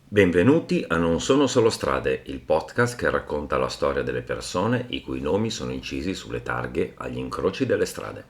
Benvenuti a Non sono solo strade, il podcast che racconta la storia delle persone i cui nomi sono incisi sulle targhe agli incroci delle strade.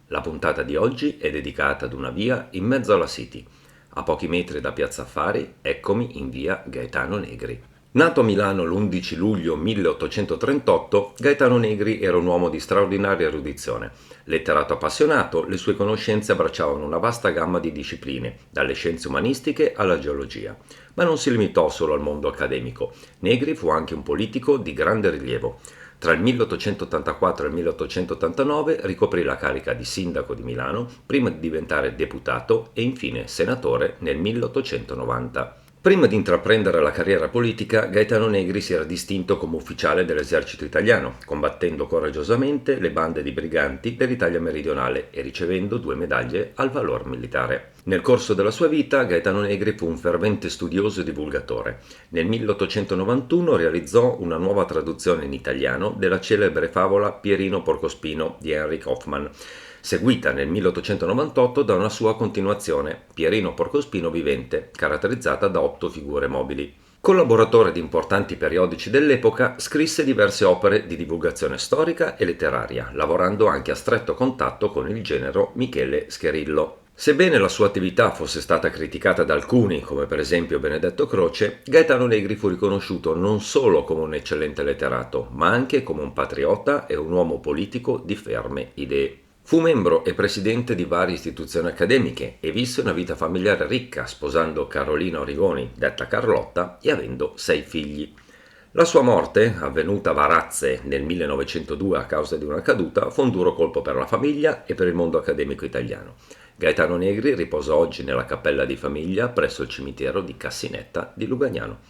La puntata di oggi è dedicata ad una via in mezzo alla City. A pochi metri da Piazza Affari, eccomi in via Gaetano Negri. Nato a Milano l'11 luglio 1838, Gaetano Negri era un uomo di straordinaria erudizione. Letterato appassionato, le sue conoscenze abbracciavano una vasta gamma di discipline, dalle scienze umanistiche alla geologia. Ma non si limitò solo al mondo accademico. Negri fu anche un politico di grande rilievo. Tra il 1884 e il 1889 ricoprì la carica di sindaco di Milano, prima di diventare deputato e infine senatore nel 1890. Prima di intraprendere la carriera politica, Gaetano Negri si era distinto come ufficiale dell'esercito italiano, combattendo coraggiosamente le bande di briganti dell'Italia meridionale e ricevendo 2 medaglie al valor militare. Nel corso della sua vita, Gaetano Negri fu un fervente studioso e divulgatore. Nel 1891 realizzò una nuova traduzione in italiano della celebre favola Pierino Porcospino di Henrik Hoffmann, seguita nel 1898 da una sua continuazione, Pierino Porcospino vivente, caratterizzata da 8 figure mobili. Collaboratore di importanti periodici dell'epoca, scrisse diverse opere di divulgazione storica e letteraria, lavorando anche a stretto contatto con il genero Michele Scherillo. Sebbene la sua attività fosse stata criticata da alcuni, come per esempio Benedetto Croce, Gaetano Negri fu riconosciuto non solo come un eccellente letterato, ma anche come un patriota e un uomo politico di ferme idee. Fu membro e presidente di varie istituzioni accademiche e visse una vita familiare ricca, sposando Carolina Origoni, detta Carlotta, e avendo 6 figli. La sua morte, avvenuta a Varazze nel 1902 a causa di una caduta, fu un duro colpo per la famiglia e per il mondo accademico italiano. Gaetano Negri riposa oggi nella cappella di famiglia presso il cimitero di Cassinetta di Lugagnano.